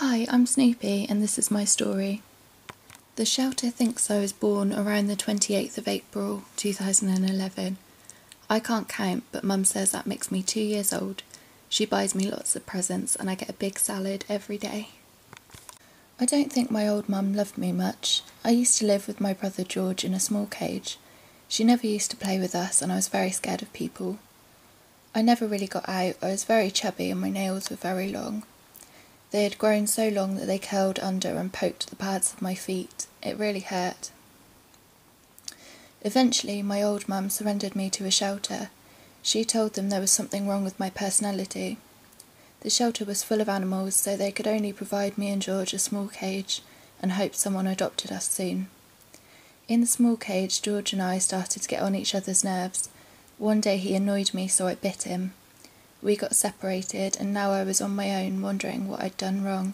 Hi, I'm Snoopy and this is my story. The shelter thinks I was born around the 28th of April 2011. I can't count, but Mum says that makes me 2 years old. She buys me lots of presents and I get a big salad every day. I don't think my old mum loved me much. I used to live with my brother George in a small cage. She never used to play with us and I was very scared of people. I never really got out. I was very chubby and my nails were very long. They had grown so long that they curled under and poked the pads of my feet. It really hurt. Eventually, my old mum surrendered me to a shelter. She told them there was something wrong with my personality. The shelter was full of animals, so they could only provide me and George a small cage and hoped someone adopted us soon. In the small cage, George and I started to get on each other's nerves. One day he annoyed me, so I bit him. We got separated and now I was on my own, wondering what I'd done wrong.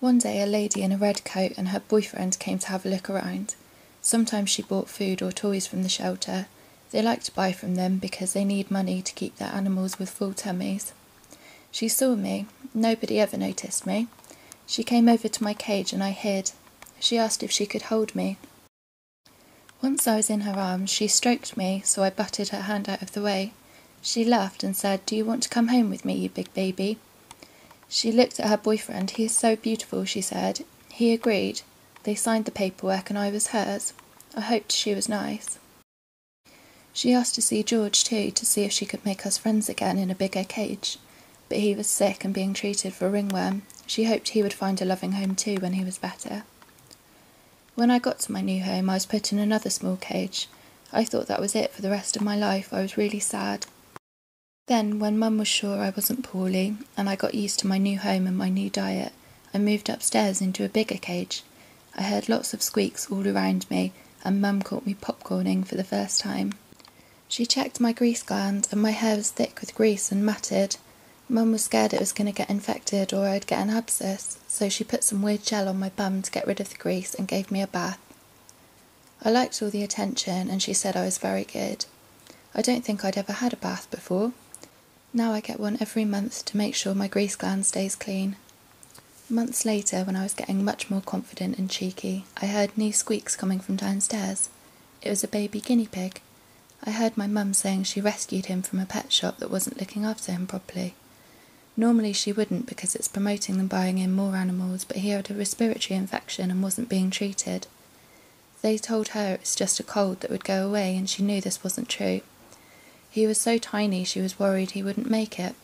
One day a lady in a red coat and her boyfriend came to have a look around. Sometimes she bought food or toys from the shelter. They like to buy from them because they need money to keep their animals with full tummies. She saw me. Nobody ever noticed me. She came over to my cage and I hid. She asked if she could hold me. Once I was in her arms, she stroked me, so I butted her hand out of the way. She laughed and said, "Do you want to come home with me, you big baby?" She looked at her boyfriend. "He is so beautiful," she said. He agreed. They signed the paperwork and I was hers. I hoped she was nice. She asked to see George too, to see if she could make us friends again in a bigger cage. But he was sick and being treated for ringworm. She hoped he would find a loving home too when he was better. When I got to my new home, I was put in another small cage. I thought that was it for the rest of my life. I was really sad. Then, when Mum was sure I wasn't poorly, and I got used to my new home and my new diet, I moved upstairs into a bigger cage. I heard lots of squeaks all around me, and Mum caught me popcorning for the first time. She checked my grease gland, and my hair was thick with grease and matted. Mum was scared it was going to get infected or I'd get an abscess, so she put some weird gel on my bum to get rid of the grease and gave me a bath. I liked all the attention, and she said I was very good. I don't think I'd ever had a bath before. Now I get one every month to make sure my grease gland stays clean. Months later, when I was getting much more confident and cheeky, I heard new squeaks coming from downstairs. It was a baby guinea pig. I heard my mum saying she rescued him from a pet shop that wasn't looking after him properly. Normally she wouldn't because it's promoting them buying in more animals, but he had a respiratory infection and wasn't being treated. They told her it was just a cold that would go away and she knew this wasn't true. He was so tiny she was worried he wouldn't make it.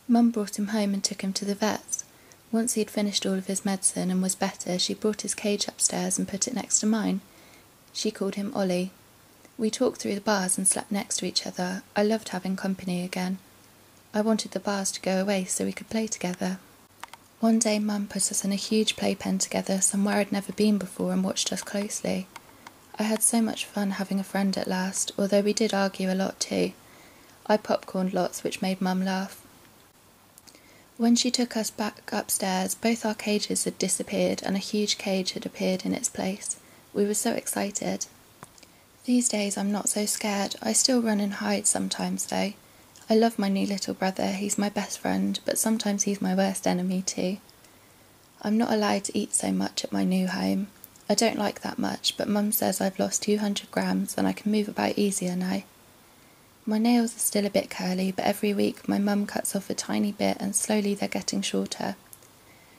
Mum brought him home and took him to the vets. Once he'd finished all of his medicine and was better, she brought his cage upstairs and put it next to mine. She called him Ollie. We talked through the bars and slept next to each other. I loved having company again. I wanted the bars to go away so we could play together. One day Mum put us in a huge playpen together somewhere I'd never been before and watched us closely. I had so much fun having a friend at last, although we did argue a lot too. I popcorned lots, which made Mum laugh. When she took us back upstairs, both our cages had disappeared and a huge cage had appeared in its place. We were so excited. These days I'm not so scared. I still run and hide sometimes though. I love my new little brother. He's my best friend, but sometimes he's my worst enemy too. I'm not allowed to eat so much at my new home. I don't like that much, but Mum says I've lost 200 grams and I can move about easier now. My nails are still a bit curly, but every week my mum cuts off a tiny bit and slowly they're getting shorter.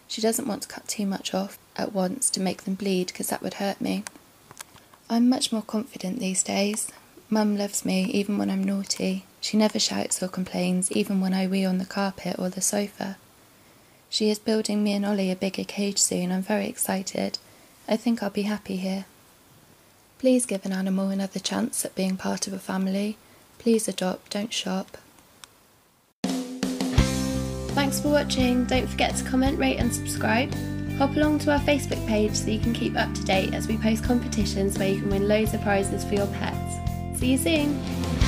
She doesn't want to cut too much off at once to make them bleed because that would hurt me. I'm much more confident these days. Mum loves me even when I'm naughty. She never shouts or complains even when I wee on the carpet or the sofa. She is building me and Ollie a bigger cage soon. I'm very excited. I think I'll be happy here. Please give an animal another chance at being part of a family. Please adopt, don't shop. Thanks for watching. Don't forget to comment, rate and subscribe. Hop along to our Facebook page so you can keep up to date as we post competitions where you can win loads of prizes for your pets. See you soon!